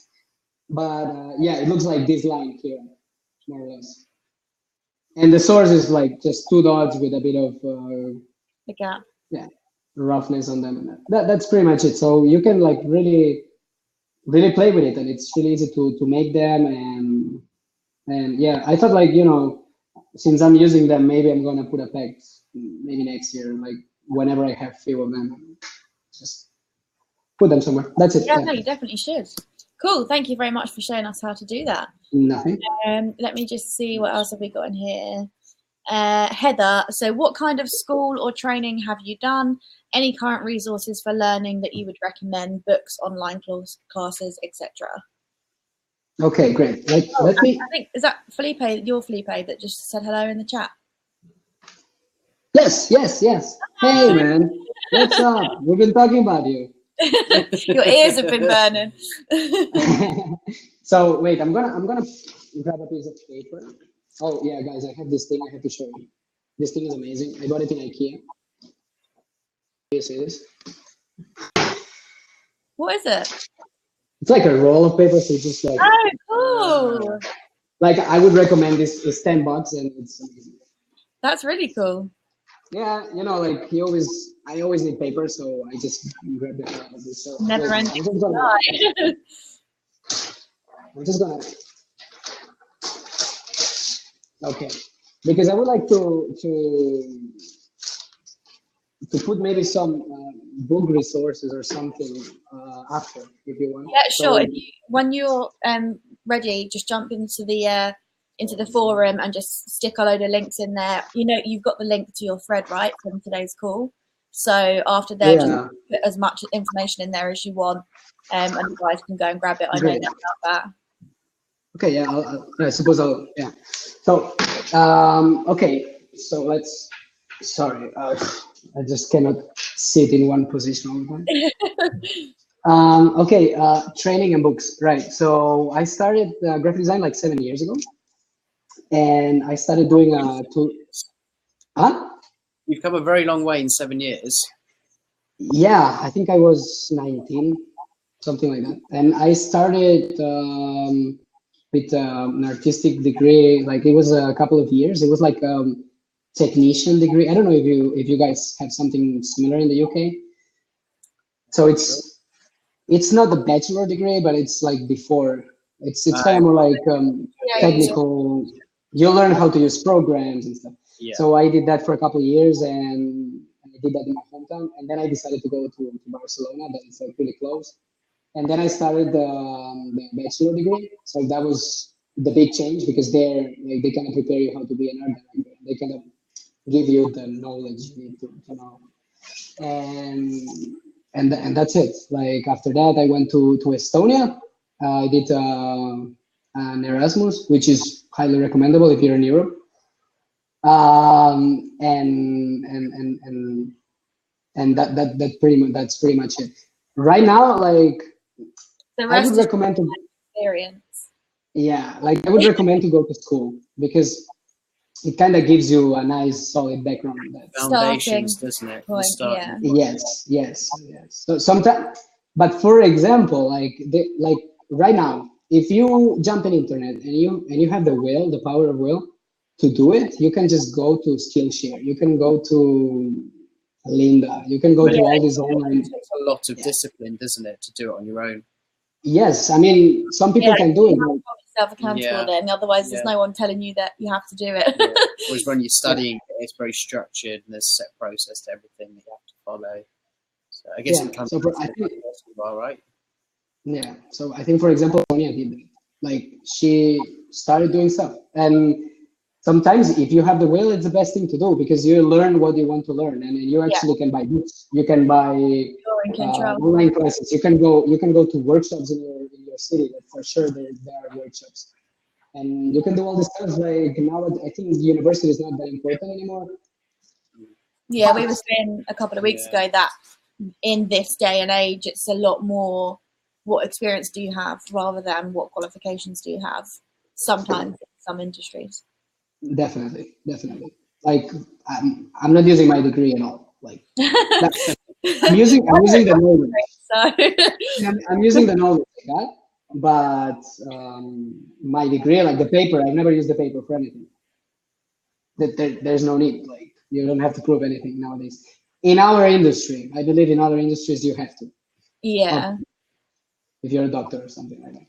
yeah, it looks like this line here, more or less. And the source is like just two dots with a bit of The gap. Yeah, roughness on them, and that's pretty much it. So you can like really play with it, and it's really easy to make them. And yeah, I thought like, since I'm using them, maybe I'm gonna put a pack maybe next year, like whenever I have few of them, just put them somewhere. That's it. Yeah, no, you definitely should. Cool. Thank you very much for showing us how to do that. Nothing. Let me just see what else have we got in here. Heather, so what kind of school or training have you done? Any current resources for learning that you would recommend? Books, online classes, etc. Okay, great. Let me. I think, is that Felipe, your Felipe, that just said hello in the chat? Yes. Hey, man. What's up? We've been talking about you. Your ears have been burning. So wait, I'm gonna grab a piece of paper. Oh yeah, guys, I have this thing I have to show you. This thing is amazing. I got it in IKEA. You see this? What is it? It's like a roll of paper, so it's just like. Oh, cool. Like I would recommend this. It's $10 and it's amazing. That's really cool. Yeah, like I always need paper, so I just grab it out of this. So, Never like, ending. I'm just gonna. Okay, because I would like to put maybe some book resources or something after, if you want. Yeah, sure. So, When you're ready, just jump into the forum and just stick a load of links in there. You've got the link to your thread, right, from today's call. So after there, just put as much information in there as you want, and you guys can go and grab it. I know about that. Okay, yeah, I suppose I'll, yeah. So, okay, so let's, sorry, I just cannot sit in one position all the time. Okay, training and books, right. So I started graphic design like 7 years ago, and I started doing You've come a very long way in 7 years. Yeah, I think I was 19, something like that. And I started with an artistic degree, like it was a couple of years. It was like technician degree. I don't know if you guys have something similar in the UK. So it's not the bachelor degree, but it's like before. It's kind of more like technical. You learn how to use programs and stuff. Yeah. So I did that for a couple of years, and I did that in my hometown. And then I decided to go to Barcelona. That is like really close. And then I started the bachelor degree. So that was the big change, because they kind of prepare you how to be an art director. They kind of give you the knowledge you need to know. And that's it. Like after that, I went to Estonia. I did an Erasmus, which is highly recommendable if you're in Europe. And that's pretty much it. Right now, like I would recommend to experience. Yeah, like I would recommend to go to school, because it kind of gives you a nice solid background. Foundations, doesn't it? Yeah. Yes. So sometimes, but for example, like right now, if you jump in internet and you have the power of will to do it, you can just go to Skillshare. You can go to Linda. You can go to all these online. It takes a lot of discipline, doesn't it, to do it on your own? Yes, I mean some people can do it. You have to hold yourself accountable then, otherwise there's no one telling you that you have to do it. Whereas when you're studying, it's very structured and there's a set process to everything that you have to follow. So I guess it comes to the person you are, right? Yeah. So I think, for example, Sonia did that. Like she started doing stuff, and sometimes if you have the will, it's the best thing to do, because you learn what you want to learn, and you actually can buy books. You can buy online classes. You can go to workshops in your city. Like for sure, there are workshops, and you can do all this stuff. Like now, I think the university is not that important anymore. Yeah, we were saying a couple of weeks ago that in this day and age, it's a lot more what experience do you have rather than what qualifications do you have. Sometimes in some industries. Definitely. Like I'm not using my degree at all. Like I'm using the knowledge. I'm using the knowledge I got, but my degree, like the paper, I've never used the paper for anything. There's no need. Like you don't have to prove anything nowadays. In our industry, I believe in other industries you have to. Yeah. If you're a doctor or something like that.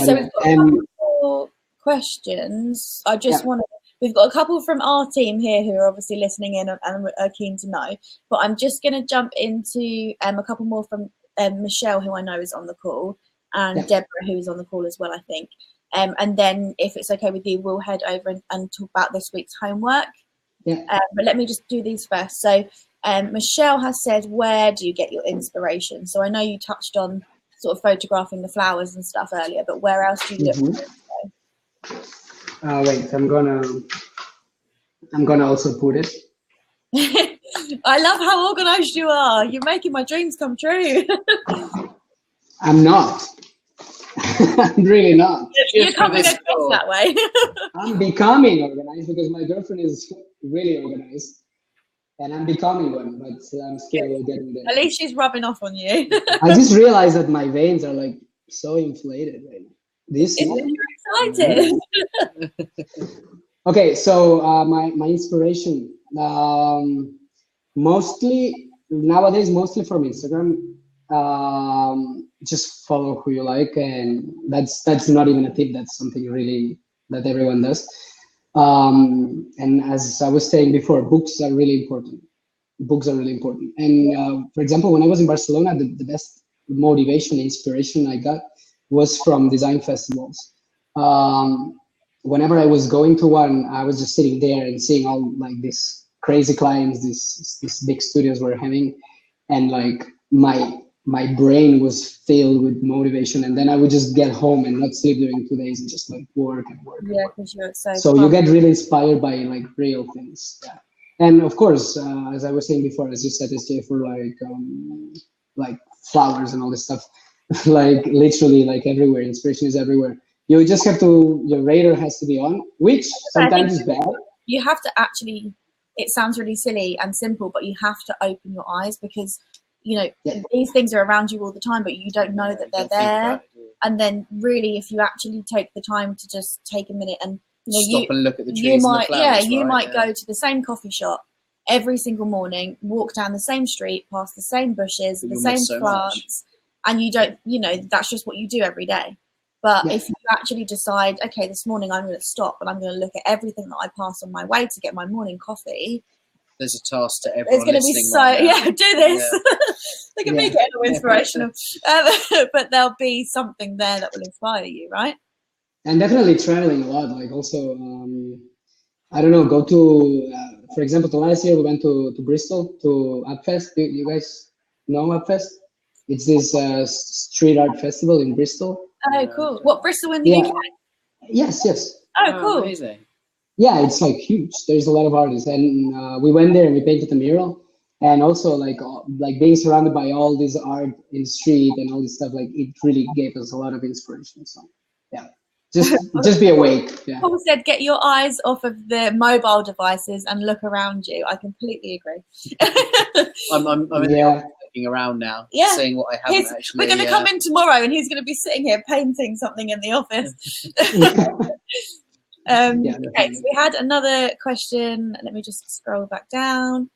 So we've got a couple more questions. I just want to. We've got a couple from our team here who are obviously listening in and are keen to know. But I'm just going to jump into a couple more from Michelle, who I know is on the call. and Deborah, who's on the call as well, I think. And then, if it's okay with you, we'll head over and talk about this week's homework. Yeah. But let me just do these first. So Michelle has said, where do you get your inspiration? So I know you touched on sort of photographing the flowers and stuff earlier, but where else do you look for it? Wait, I'm gonna also put it. I love how organized you are. You're making my dreams come true. I'm not. I'm really not. You're coming across that way. I'm becoming organized because my girlfriend is really organized, and I'm becoming one, but I'm still getting there. At least she's rubbing off on you. I just realized that my veins are like so inflated right now. This you're excited. Okay, so my inspiration mostly nowadays from Instagram. Just follow who you like, and that's not even a tip. That's something really that everyone does. And as I was saying before, books are really important. And for example, when I was in Barcelona, the best motivation, inspiration I got was from design festivals. Whenever I was going to one, I was just sitting there and seeing all like these crazy clients, these big studios were having, and like my brain was filled with motivation, and then I would just get home and not sleep during 2 days and just like work and work. Yeah, because you're excited. So you get really inspired by like real things. Yeah. And of course, as I was saying before, as you said, SJ, for like flowers and all this stuff, like literally like everywhere, inspiration is everywhere. You just have to, your radar has to be on, which sometimes is bad. You have to actually, it sounds really silly and simple, but you have to open your eyes because, you know, these things are around you all the time, but you don't know that they're there. And then really, if you actually take the time to just take a minute and, you know, stop and look at the trees and the flowers, you might go to the same coffee shop every single morning, walk down the same street, past the same bushes, the same plants, and you don't, you know, that's just what you do every day. But if you actually decide, okay, this morning I'm going to stop and I'm going to look at everything that I pass on my way to get my morning coffee. There's a task to everyone. It's going to be so, right do this. Look at me getting all inspirational. But there'll be something there that will inspire you, right? And definitely traveling a lot. Like also, I don't know, go to, for example, last year we went to Bristol to Upfest. You guys know Upfest? It's this street art festival in Bristol. Oh, cool. What, Bristol in the UK? Yes. Oh, cool. Amazing. Yeah, it's like huge. There's a lot of artists, and we went there and we painted a mural, and also like being surrounded by all this art in the street and all this stuff. Like it really gave us a lot of inspiration. So yeah, just be awake. Yeah. Paul said, get your eyes off of the mobile devices and look around you. I completely agree. I'm looking around now, seeing what I haven't actually. We're going to come in tomorrow, and he's going to be sitting here painting something in the office. Okay, so we had another question. Let me just scroll back down.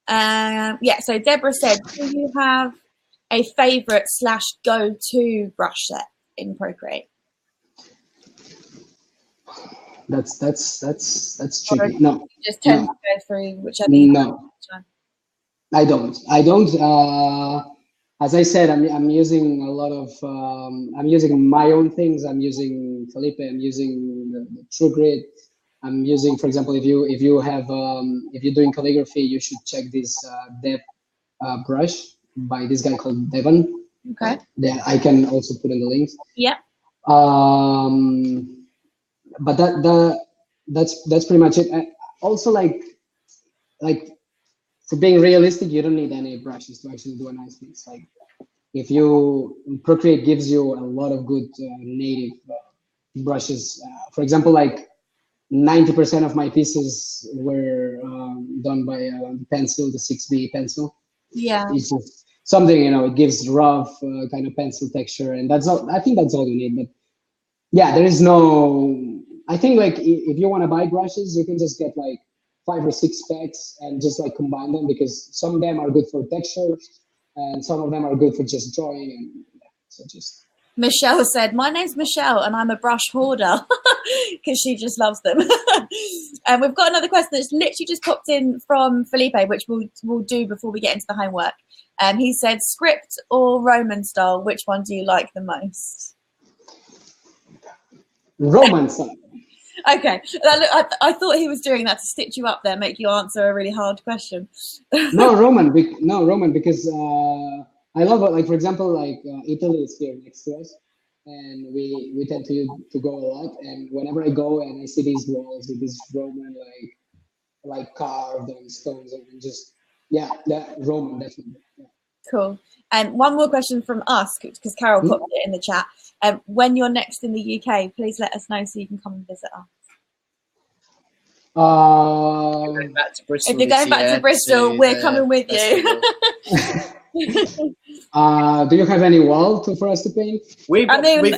So Deborah said, do you have a favorite / go-to brush set in Procreate? That's tricky. No. You just tend to go through whichever. No, I don't. As I said, I'm using a lot of, I'm using my own things. I'm using Felipe, I'm using the Procreate. I'm using, for example, if you have, if you're doing calligraphy, you should check this Dev brush by this guy called Devon. Okay. That I can also put in the links. Yeah. But that's pretty much it. Also, like for being realistic, you don't need any brushes to actually do a nice piece. Like if Procreate gives you a lot of good native brushes. For example, like 90% of my pieces were done by the pencil, the 6B pencil. Yeah. It's just something, it gives rough kind of pencil texture, and that's all. I think that's all you need. But yeah, there is no. I think like if you want to buy brushes, you can just get like 5 or 6 packs and just like combine them, because some of them are good for texture and some of them are good for just drawing. And so just. Michelle said, my name's Michelle and I'm a brush hoarder, because she just loves them. And we've got another question that's literally just popped in from Felipe, which we'll do before we get into the homework. He said script or Roman style. Which one do you like the most? Roman style. Okay, I thought he was doing that to stitch you up there, make you answer a really hard question. No, Roman. No, Roman, because I love it. Like, for example, like Italy is here next to us, and we tend to go a lot. And whenever I go and I see these walls with this Roman like carved on stones, and just that Roman definitely. Yeah. Cool. And one more question from us, because Carol popped it in the chat. When you're next in the UK, please let us know so you can come and visit us. Going back to Bristol If you're going back to Bristol, we're coming with you. Do you have any wall for us to paint? We've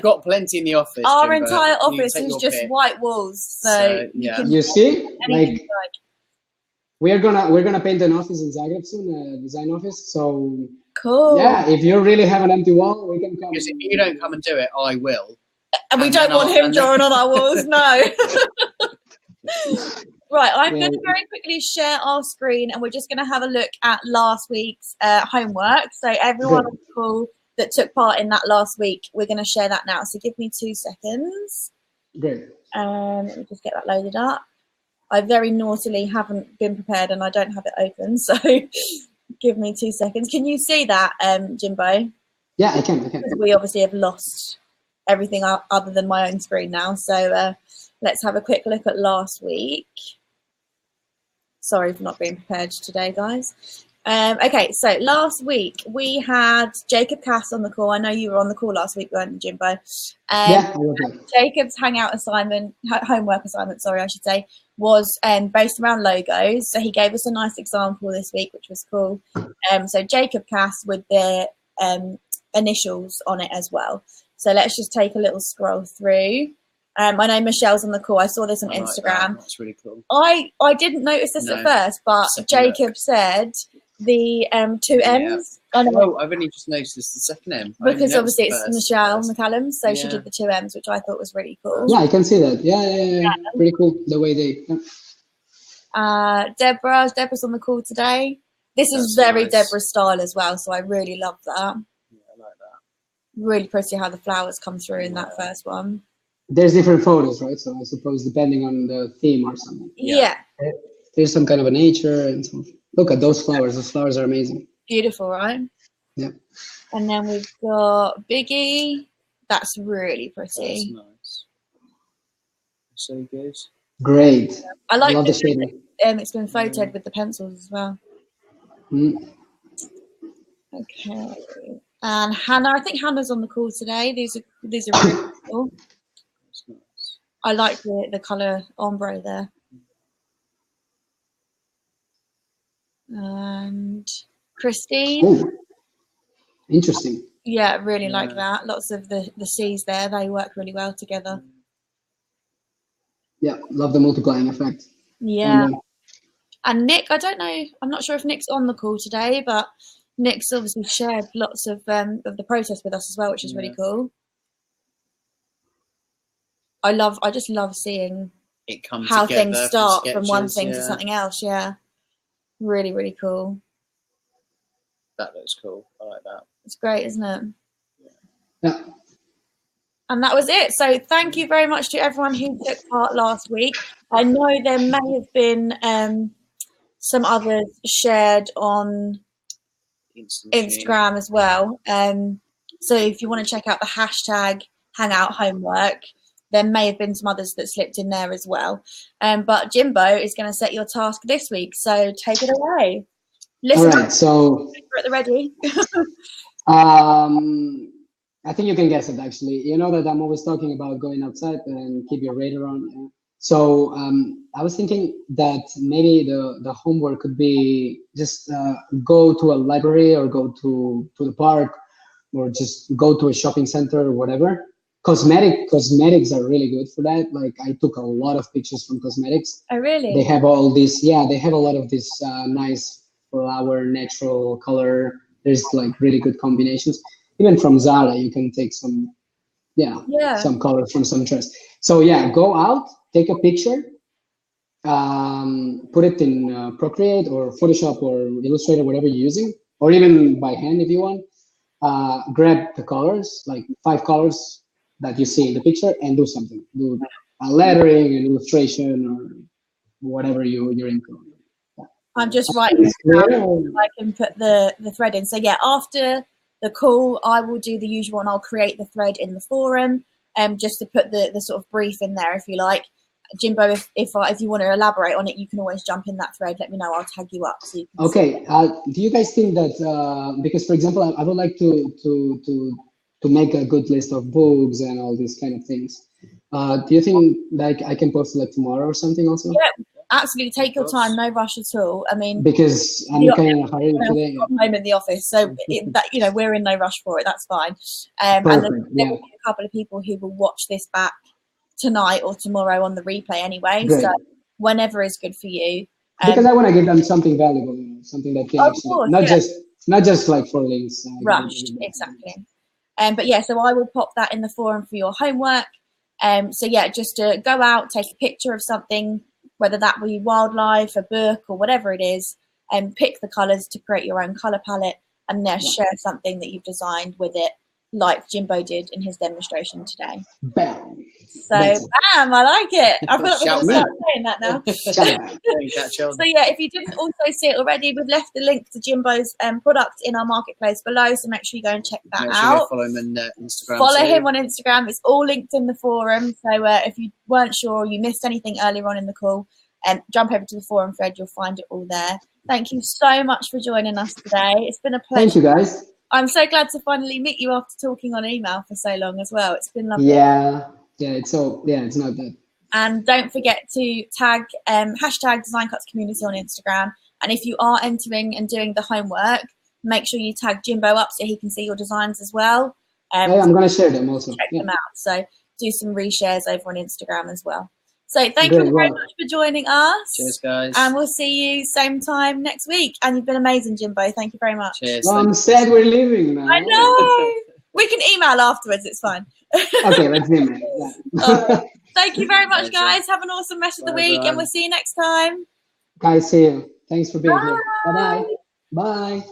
got plenty in the office. Our Jimbo. entire office is just white walls, so yeah. you You see, like. We're gonna paint an office in Zagreb soon, a design office. So cool. Yeah, if you really have an empty wall, we can come. Because if you don't come and do it, I will. And we don't want him drawing on our walls, no. Right, I'm going to very quickly share our screen, and we're just going to have a look at last week's homework. So everyone on the call that took part in that last week, we're going to share that now. So give me 2 seconds. Great. Let me just get that loaded up. I very naughtily haven't been prepared, and I don't have it open. So give me 2 seconds. Can you see that, Jimbo? Yeah, I can. We obviously have lost everything other than my own screen now. So let's have a quick look at last week. Sorry for not being prepared today, guys. Okay, so last week we had Jacob Cass on the call. I know you were on the call last week, weren't you, Jimbo? Yeah. Jacob's homework assignment, sorry, I should say, was based around logos. So he gave us a nice example this week, which was cool. So Jacob Cass with their initials on it as well. So let's just take a little scroll through. I know Michelle's on the call. I saw this on Instagram. That's really cool. I didn't notice this at first, but Jacob said the 2 M's. Yeah. Oh, I've only just noticed the second M. Because obviously it's Michelle McCallum, so she did the 2 M's, which I thought was really cool. Yeah, I can see that. Yeah. Pretty cool the way they. Deborah's on the call today. This is very nice. Deborah's style as well, so I really love that. Yeah, I like that. Really pretty how the flowers come through in that first one. There's different photos, right? So I suppose depending on the theme or something. Yeah. There's some kind of a nature and so. Look at those flowers. Those flowers are amazing. Beautiful, right? Yeah. And then we've got Biggie. That's really pretty. That's nice. So good. Great. I like love the shading. It's been photoed with the pencils as well. Okay. And Hannah, I think Hannah's on the call today. These are really cool. That's nice. I like the colour ombre there. And Christine. Oh, interesting. Yeah, really like that. Lots of the C's there. They work really well together. Yeah, love the multiplying effect. Yeah. And Nick, I don't know. I'm not sure if Nick's on the call today, but Nick's obviously shared lots of the process with us as well, which is really cool. I just love seeing it come how things start from from one thing to something else. Yeah. Really, really cool. That looks cool. I like that. It's great, isn't it? Yeah. And that was it. So thank you very much to everyone who took part last week. I know there may have been some others shared on Instagram as well. So if you want to check out the hashtag Hangout Homework, there may have been some others that slipped in there as well. But Jimbo is going to set your task this week. So take it away. Listen, all right, so we're at the ready. I think you can guess it, actually. You know that I'm always talking about going outside and keep your radar on. So I was thinking that maybe the homework could be just go to a library or go to the park or just go to a shopping center or whatever. Cosmetics are really good for that. Like I took a lot of pictures from cosmetics. Oh, really? They have all this. Yeah, they have a lot of this nice flower, natural color. There's like really good combinations. Even from Zara, you can take some color from some dress. So yeah, go out, take a picture, put it in Procreate or Photoshop or Illustrator, whatever you're using, or even by hand if you want. Grab the colors, like 5 colors that you see in the picture, and do something. Do a lettering, an illustration, or whatever you're into. I'm just writing this down so I can put the thread in. So yeah, after the call, I will do the usual and I'll create the thread in the forum, just to put the sort of brief in there, if you like. Jimbo, if you want to elaborate on it, you can always jump in that thread. Let me know. I'll tag you up so you can Okay. Do you guys think that because, for example, I would like to make a good list of books and all these kind of things. Do you think like I can post it like tomorrow or something also? Yeah, absolutely. Take your time. No rush at all. I mean, because I'm kind of in a hurry today. I'm in the office, so we're in no rush for it. That's fine. And Perfect, there will be a couple of people who will watch this back tonight or tomorrow on the replay anyway. Great. So whenever is good for you. Because I want to give them something valuable, something that can actually, not just like for links. Rushed, exactly. But yeah, so I will pop that in the forum for your homework. So yeah, just to go out, take a picture of something, whether that be wildlife, a book, or whatever it is, and pick the colours to create your own colour palette, and then share something that you've designed with it, like Jimbo did in his demonstration today. Bam. So, bam, I like it. I feel like we're going to start saying that now. So, yeah, if you didn't also see it already, we've left the link to Jimbo's product in our marketplace below, so make sure you go and check that out. Follow him on Instagram. Follow him on Instagram. It's all linked in the forum. So, if you weren't sure, you missed anything earlier on in the call, jump over to the forum thread. You'll find it all there. Thank you so much for joining us today. It's been a pleasure. Thank you, guys. I'm so glad to finally meet you after talking on email for so long as well. It's been lovely. Yeah, it's not bad. And don't forget to tag hashtag Design Cuts Community on Instagram. And if you are entering and doing the homework, make sure you tag Jimbo up so he can see your designs as well. I'm going to share them also. Check them out. So do some reshares over on Instagram as well. So thank you very much for joining us. Cheers, guys. And we'll see you same time next week. And you've been amazing, Jimbo. Thank you very much. Cheers. Well, I'm sad we're leaving now. I know. We can email afterwards. It's fine. Okay, let's email. Right. Thank you very much, guys. Have an awesome rest of the week. And we'll see you next time. Guys, see you. Thanks for being here. Bye-bye. Bye.